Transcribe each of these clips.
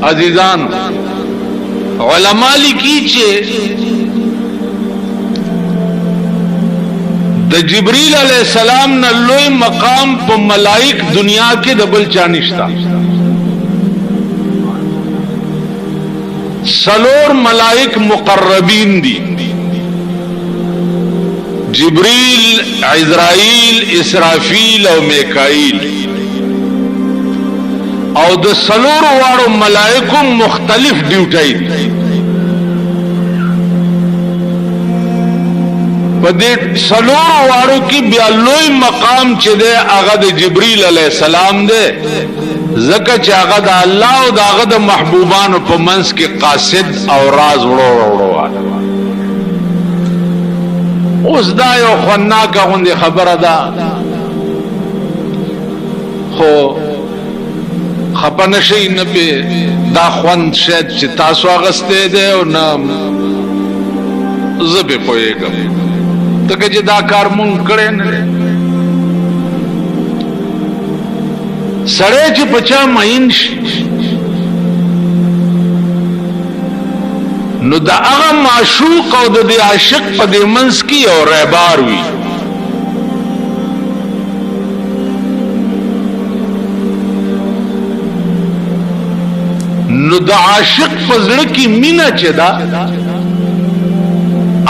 عزیزان علماء لیکي چې د جبريل علیہ السلام نه لوی مقام په ملائک دنیا کې د بل چا نشتا. سلور ملائک مقربین دي، جبريل، عزرائیل، اسرافیل او میکائیل. او د سلور واړو ملائکو مختلف ډیوټي دي. په دې سلور واړو کې بیا لوی مقام چې دی هغه د جبريل علیہ السلام دی، ځکه چې هغه د الله او د هغه د محبوبانو په منځ کې قاصد او راز وړو. اوس دا یو خناکه غوندې خبره ده، خو خپه نشئ نه پې دا خوند شاید چې تاسو اغستی دی او نه زه پې پوهېږم، ځکه چې دا کار مونږ کړی نه دی. سړی چې په چا مین شي نو د هغه معشوق او د دې عاشق په دې منځ کې یو رهبار وي. نو د عاشق په زړه کې مینه چې ده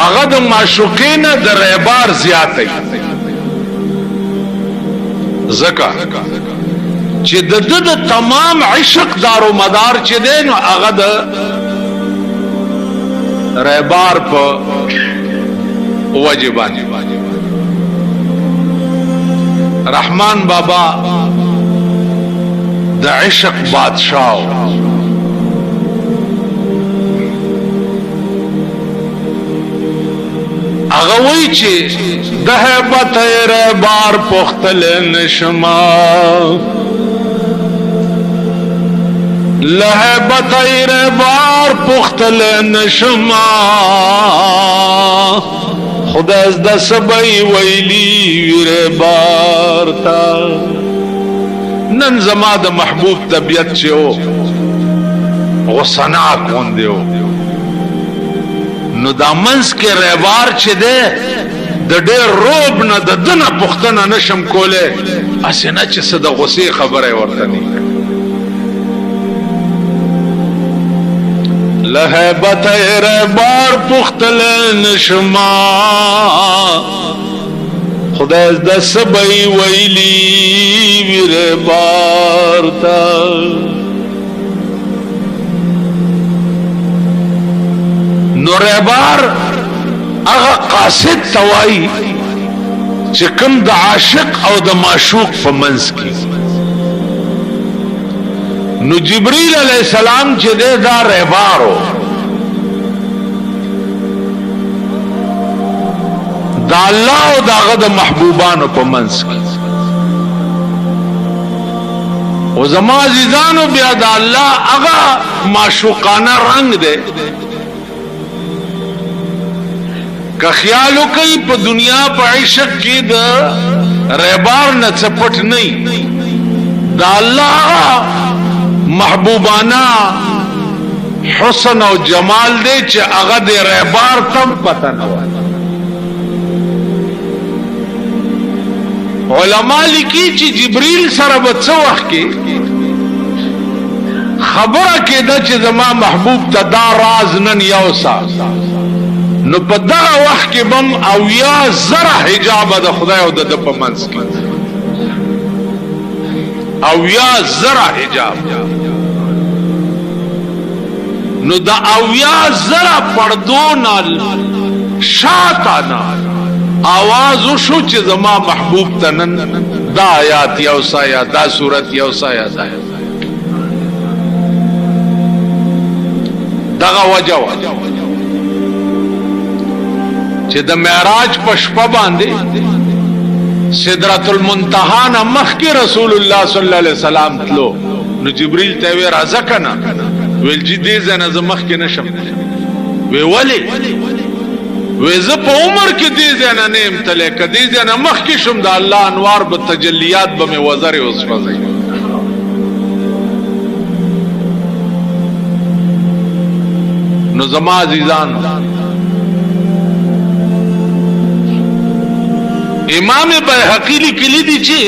هغه د معشوقې نه د رهبار زیاته وي، ځکه چې د ده د تمام عشق دارو مدار چې دی نو هغه د رهبار په وجه باندې. رحمان بابا د عشق بادشاہ هغه وی چې د هیبت رهبار پختل نشما، لهیبت رهبار پختل نشما، خدا از د سبای ویلی رهبار تا. نن زما د محبوب طبیعت چې او غصنا کون دیو نو دا منس کې رهبار چې ده د ډېر روب نه د دنه پختنه نشم کوله، اسنه چې څه د غصې خبره ورته نه. لهیبت رهبار پختل نشما، خدای د سبای ویلی رهبار تا. نو رهبار هغه قاصد توای چې کوم د عاشق او د معشوق په منځ کې. نو جبريل علیہ السلام چې دا رهبارو دا الله او داغه د محبوبانو په منځ کې. او زما عزیزانو بیا د الله هغه معشوقانه رنگ دی که خیالو کوي په دنیا په عشق کې د رهبار نه څپټ نه دا الله محبوبانا حسن او جمال دی چې هغه د رهبار تم پته نه وای. علماء لیکي چې جبريل سره په څو وخت کې خبره کېده چې زما محبوب ته دا راز نن یوسا، نو په دغه وخت کې بم او یا زره حجاب د خدای او د په منځ کې او یا زره حجاب. نو دا او یا زره پردو نال شاتانا آواز وشو چې زما محبوب تنن دا آیات یوسا یا دا صورت یوسا یا دا دغه وجه چې د معراج په شپه باندې سدرۃ المنتہا نه مخکې رسول الله صلی الله علیه وسلم تلو. نو جبريل ته وی راځه کنه، ویل چې دې زنه ز مخکې نشم. وی ولی؟ وی زه په عمر کې دې زنه نیم تله کدي زنه مخکې شم د الله انوار به تجلیات به مې وزر اوس فزای. نو زما عزیزان امام بیهقی لیکلی دی چې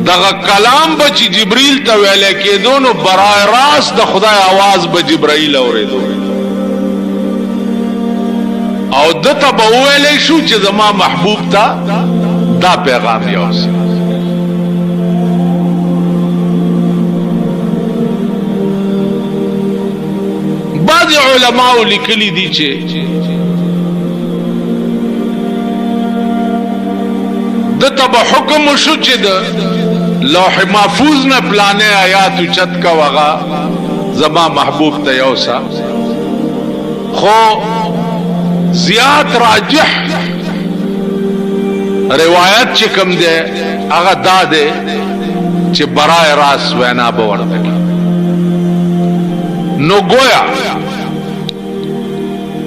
دغه کلام به چې جبرئیل ته ویل کېدو نو برای راست د خدای आवाज به جبرئیل اورېدو او دته به ویلې شو چې زما محبوب ته دا پیغام یوسي بعض علماء لیکلی دي چې دته به حکم شو چې د لوح محفوظ نه پلانې آیات چت کا وغا زما محبوب ته یوسا خو زیات راجح روایت چې کوم ده هغه دا ده چې برای راس وینا به ورته نو گویا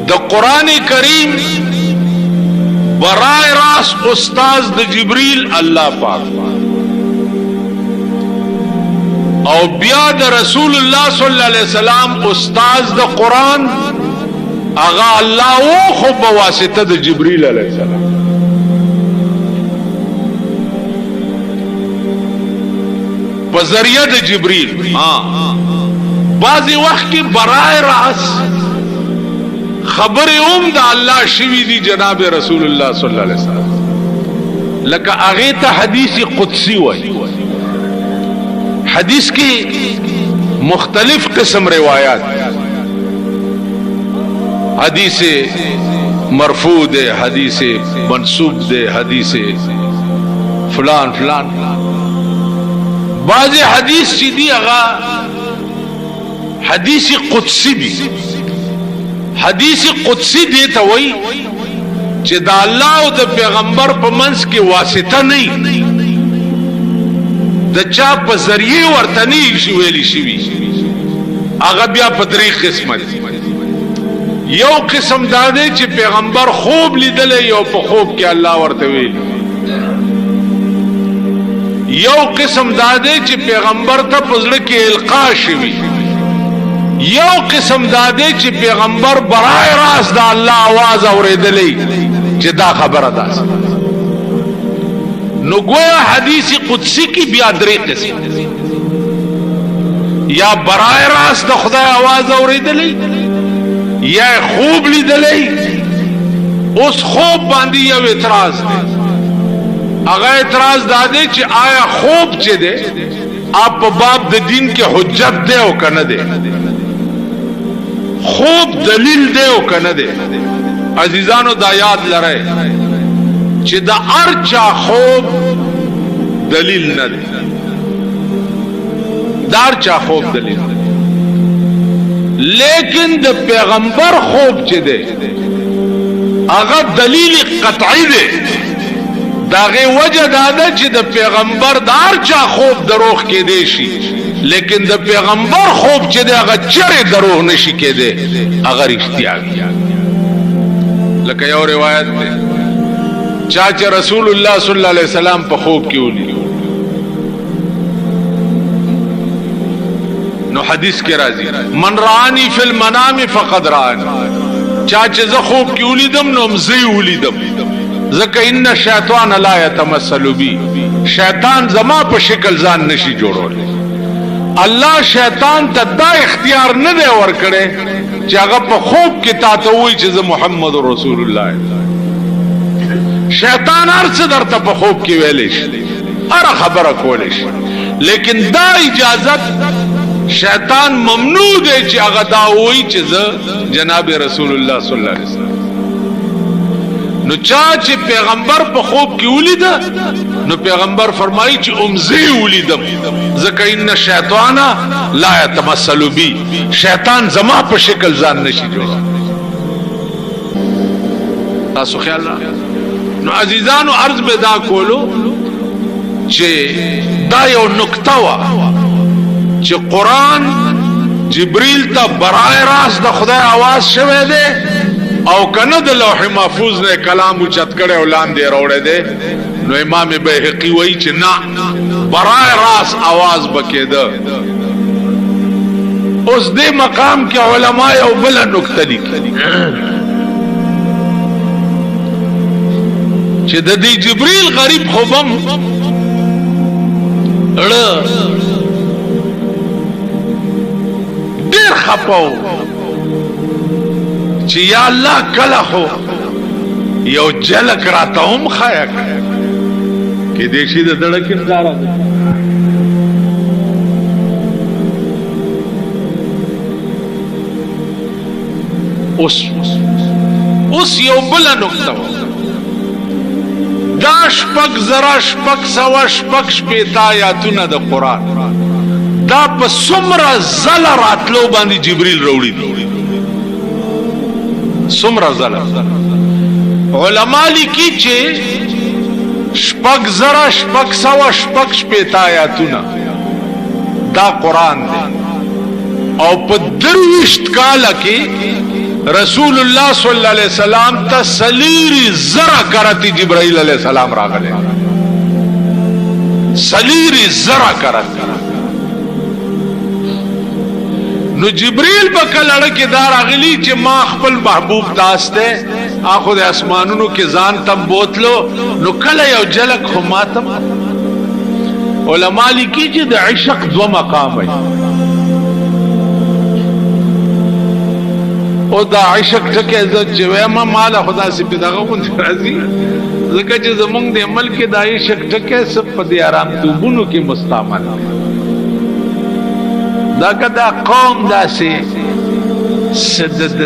د قران کریم برای راس استاد د جبرئیل الله پاک او بیا د رسول الله صلی الله علیه وسلم استاد د قران اغا الله او خو په واسطه د جبرئیل علیه السلام په ذریعہ د جبرئیل بعضی وخت کې برای راس خبر د الله شوی دی جناب رسول الله صلی الله علیه وسلم لکه هغه ته حدیث قدسی وای حدیث کی مختلف قسم روایات حدیث مرفوع دے حدیث منسوب دے حدیث فلان فلان بعض حدیث چی دی اغا حدیث قدسی دی حدیث قدسی دیتا وئی چې دا الله او د پیغمبر په منځ کې واسطه نه د چا په ذریعہ ورته نه شي ویلی شي هغه بیا په درې قسمه یو قسم دا دی چې پیغمبر خوب لیدل یو په خوب کې الله ورته ویلی یو قسم دا دی چې پیغمبر ته پزړه کې القا شوی یو قسم دا دی چې پیغمبر برای راست دا الله आवाज اوریدلې چې دا خبره ده نو گویا حدیث قدسی کی بیا درې قسم یا برای راست د خدای आवाज اوریدلې یا خوب لیدلې اوس خوب باندې یو اعتراض دی هغه اعتراض دا دی چې آیا خوب چې دی آپ په باب د دین کې حجت دی او کنه دی خوب دلیل دی او کنه دی عزیزانو دا یاد لرئ چې دا ارچا خوب دلیل نه دی دا ارچا خوب دلیل نه لیکن د پیغمبر خوب چې دی هغه دلیل قطعی دی داغه وجه دا ده چې د پیغمبر د ارچا خوب دروغ کې دی شي لیکن د پیغمبر خوب چې دی هغه چره دروغ نشي کېده هغه رښتیا دی لکه یو روایت ده چاچ رسول الله صلی الله علیه وسلم په خوب کې ولي نو حدیث کې راځي من رانی فی المنام فقد رانی چاچ زه خوب کې ولیدم نو مزي ولیدم ځکه ان شیطان لا يتمثل بی شیطان زما په شکل ځان نشي جوړول الله شیطان ته دا اختیار نه دی ورکړي چې هغه په خوب کې تاسو وایي چې زه محمد رسول الله شیطان هرڅه درته په خوب کې ویلې شي هر خبره کولې شي لیکن دا اجازت شیطان ممنوع دی چې هغه دا وایي چې زه جناب رسول الله صلی الله علیه وسلم نو چا چې پیغمبر په خوب کې ولید نو پیغمبر فرمایي چې امزي ولیدم ځکه ان شیطان لا يتمثل بي شیطان زما په شکل ځان نشي جوړ تاسو خیال نو عزیزانو عرض به دا کولو چې دا یو نقطه وا چې قران جبريل ته برای راست د خدای आवाज شوه دی او کنه د لوح محفوظ نه کلام اوچت کړي او لاندې راوړې ده نو امام بیهقی وایي چې نه برای راس आवाज بکیده اوس دې مقام کې علما یو بل نقطه لیکي چې د دې جبريل غریب خوبم ډېر خپاو چې یا الله کله خو یو جلک راته هم خایا کې دې شي د دړکې دارا اوس یو بل نقطه دا شپږ زره شپږ سوه شپږ شپېته آیاتونه د قرآن دا په څومره ځله راتلو باندې جبريل راوړي دي څومره ځله علما لیکي چې شپږ زره شپږ سوه شپږ شپېته آیاتونه دا قرآن دی او په 23 کاله کې رسول الله صلی الله علیه وسلم ته سلیری زرا کرتی جبرائیل علیہ السلام راغله سلیری زرا کرت نو جبرائیل بکلړه کې دار اغلی چې ما خپل محبوب داسته اخو د اسمانونو کې ځان تم بوتلو نو کله یو جلک خو ماتم علما لیکي چې د عشق دو مقام وي او دا عشق ټکه عزت چې ما مال خدا سي په دغه غون راځي ځکه چې زمونږ د عمل کې دا عشق ټکه سب په دې آرام توبونو کې مستعمل دا کدا قوم داسې سدد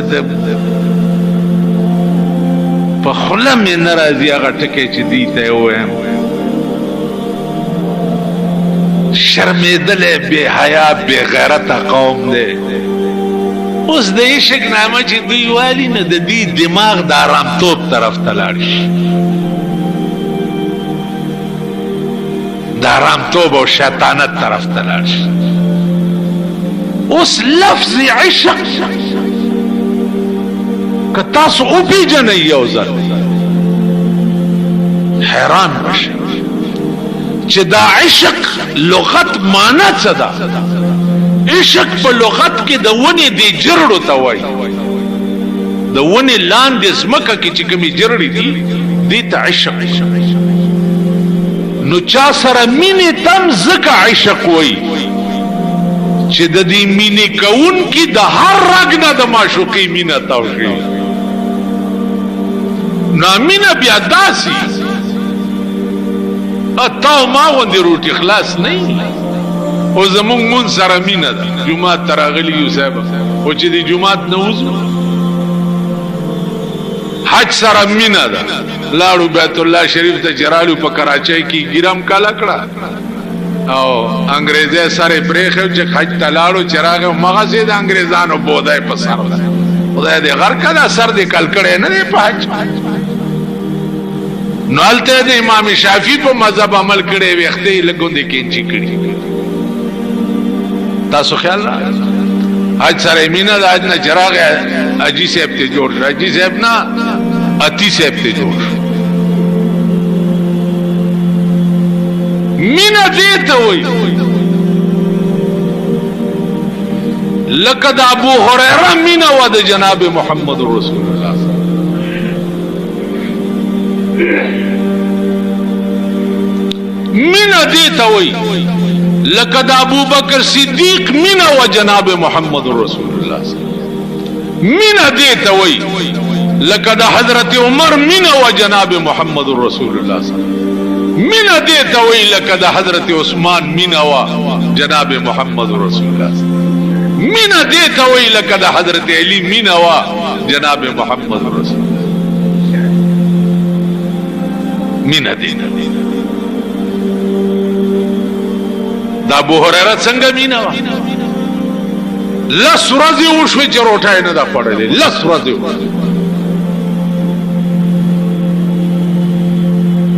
په خله مې ناراضي هغه ټکه چې دی ته وایم شرمېدل بے حیا بے غیرت قوم دی اوس د عشق نامه چې دوی والی نه د دې دماغ د آرامتوب طرف ته لاړ شي د آرامتوب او شیطانت طرف ته لاړ شي اوس لفظ عشق که تاسو وپېژنئ یو ځل حیران بشئ چې دا عشق لغت معنا څه ده عشق په لغت کې د ونې د جرړو ته وایي د ونې لاندې ځمکه کې چې کومې جرړې دي دې ته عشق نو چا سره مینې تم ځکه عشق وایي چې د دې مینې کوونکي د هر رګ نه د معشوقۍ مینه تاو شي نو مینه بیا داسي اتاو ما غوندې روټي خلاص نه او زمونږ مون سره مینه ده جمعات تراغلی یو صاحب او چې دی جمعات نه وځو حج سره مینه ده لاړو بیت الله شریف ته جرالو په کراچۍ کې ګرام کالا کړه او انګريزي سره پرېخو چې حج تلاړو چراغ مغازې د انګريزانو بودای په سر ده خدای دې غر کړه سر دې کل کړه نه په حج نو الته د امام شافعي په مذهب عمل کړي وختې لګوندې کېنچی کړي تاسو خیال را حج سره مینا د حج نه چراغ اجي صاحب ته جوړ اجي صاحب نه اتی صاحب ته جوړ مینا دې ته وای لقد ابو هريره مینا و د جناب محمد رسول الله مینا دې ته وای لقد ابو بکر صدیق مینا و جناب محمد رسول الله مینا دیتا وی لقد حضرت عمر مینا و جناب محمد رسول الله مینا دیتا وی لقد حضرت عثمان مینا و جناب محمد رسول الله مینا دیتا وی لقد حضرت علی مینا و جناب محمد رسول الله مینا دیتا دا ابو هريره څنګه مینا وا لس ورځې وشوي چې روټای نه دا پړلې لس ورځې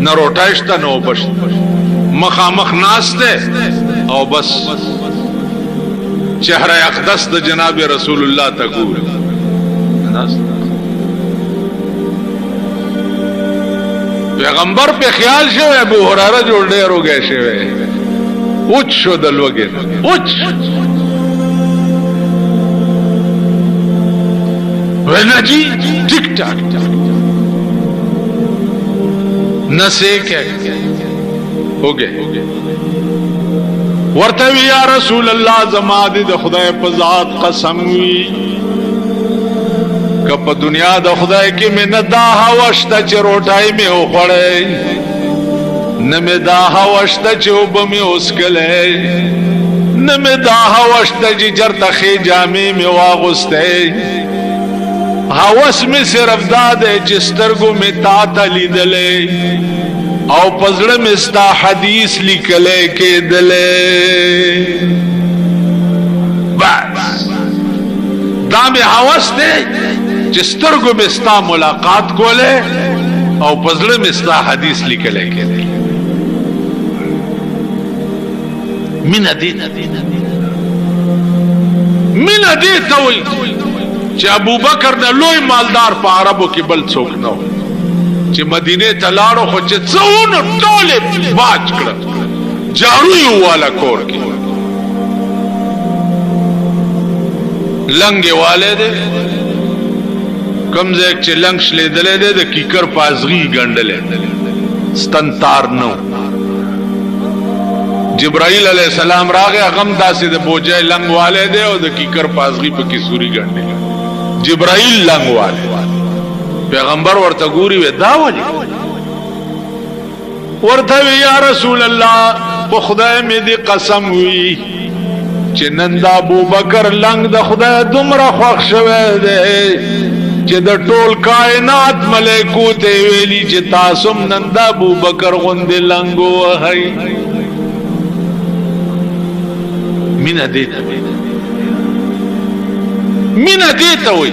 نه روټایشته نو بش مخامخ ناشته او بس چهره اقدس د جناب رسول الله ته ګور پیغمبر په خیال شو ابو هريره جوړ ډېر وګی شوی اوچ شو د لوګي اوچ ना जी टिक टाक न से क्या हो गए ورته یا رسول الله زما د خدای په ذات قسم وی که په دنیا د خدای کې مې نه دا هوشته چې روټای مې وخوړې نه مې دا هوشته چې وب مې اوسکلې نه مې دا هوشته چې چرته خې جامې مې واغوستې هوس مې صرف دا دی چې سترګو مې تا ته لیدلې او پزړه مې ستا حدیث لیکلې کېدلې بس دا مې هوس دی چې سترګو مې ستا ملاقات کوله او پزړه مې ستا حدیث لیکلې کېدلې مینا دې ته وایي چې ابو بکر د لوی مالدار په عربو کې بل څوک نه و چې مدینه ته لاړو خو چې څونه ټوله باج کړ جارو یې والا کور کې لنګ والے دې کم ځای چې لنګ شلې دلې دې د کیکر پازغي ګندلې ستنتار نو جبرائیل علیہ السلام راغه غم داسې د بوجای لنګ والے دې او د کیکر پازغي په کې سوري ګندلې جبرائیل لنګ والے پیغمبر ورته ګوري و دا ولي ورته یا رسول الله په خدای مې دې قسم وی چې نن د ابو بکر لنګ د خدای دومره خوښ شوه دی چې د ټول کائنات ملائکو ته ویلي چې تاسو نن د ابو بکر غوندې لنګ وهي مینا دې ته وي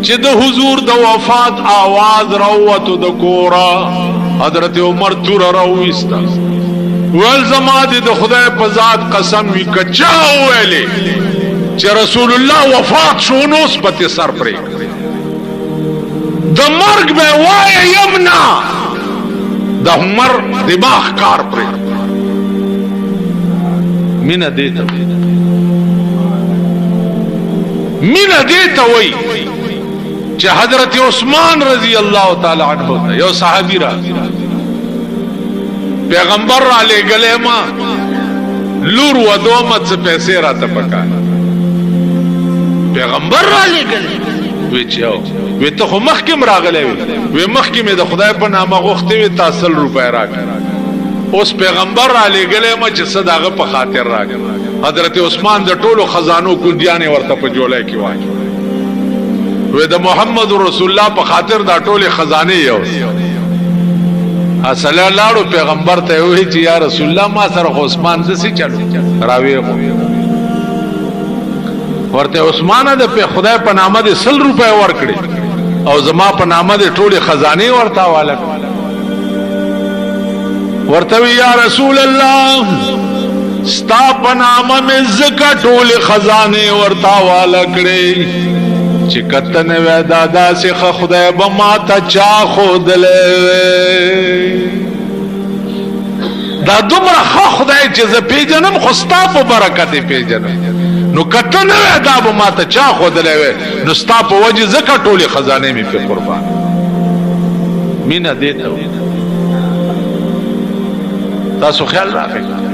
چې د حضور د وفات आवाज راوته د کورا حضرت عمر تور راويستا ول زما د خدای په ذات قسم وی کچا ویلې چې رسول الله وفات شو نو سپته سر پرې د مرګ به وای یمنا د عمر دماغ کار پرې مینا دیتا وی چې حضرت عثمان رضی الله تعالی عنہ یو صحابی را پیغمبر را لے گلے ما لور و دومت سے پیسے را تپکا پیغمبر را لے گلے وی چاو وی ته خو مخکم راغلی وی مخکم د خدای په نامه غوښتي وی تاسل روپے راکړه اوس پیغمبر را لګلې ما چې صداغه په خاطر راغی حضرت عثمان د ټولو خزانو کونډیانې ورته په جولای کې واچ وې د محمد رسول الله په خاطر دا ټولې خزانه یو اصل لاړو پیغمبر ته وې چې یا رسول الله ما سره عثمان د سي چلو راوي ورته عثمان د په خدای په نامه د 100 روپے ورکړي او زما په نامه د ټولې خزانه ورته والا ورته یا رسول الله ستا پنامه میں زکا ټول خزانه ورتا والا کړي چې کتن و دادا سے خدای به ما ته چا خودلې دا دومره خدای چې ز پیجنم خو ستا په برکت پیجنم نو کتن و دا به ما ته چا خودلې نو ستا په وجه زکا ټول خزانه می په قربان مینا دیتا تاسو خیال راکړئ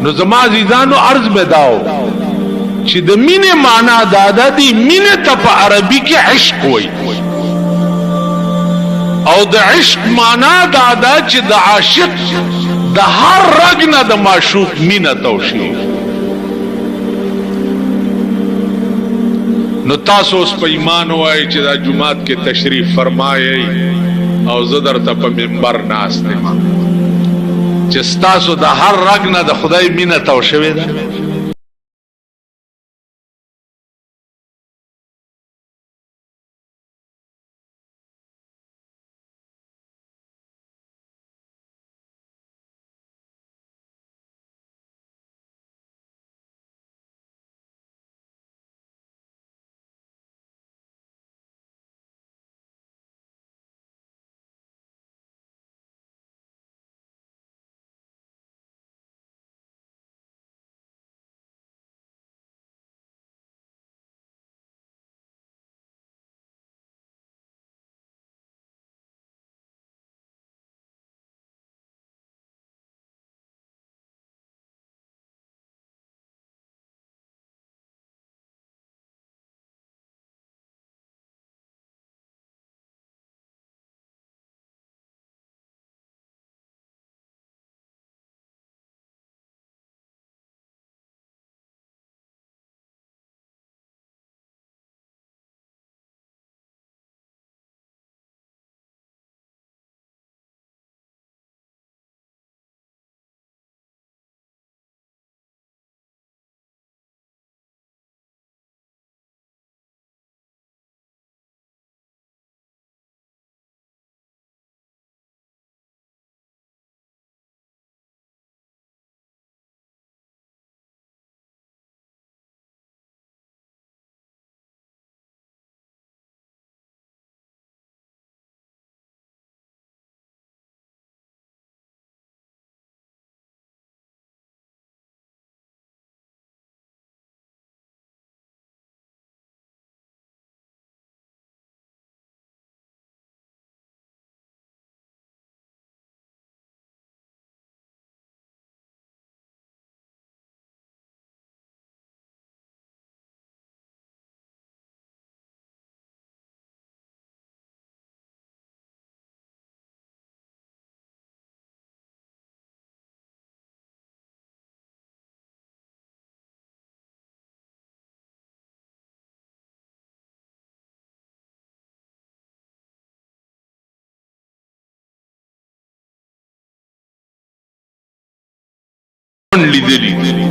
نو زما عزیزانو عرض بداو چې د مینې معنا دادا دی مینې ته په عربي کې عشق وایي او د عشق معنا دادا چې د عاشق د هر رګ نه د معشوق مینه توشي نو تاسو اوس په ایمان وایي چې دا جمعات کې تشریف فرمایي او زه درته په منبر ناست یم چې ستاسو د هر رګ نه د خدای مینه تو شوې ده لیدلی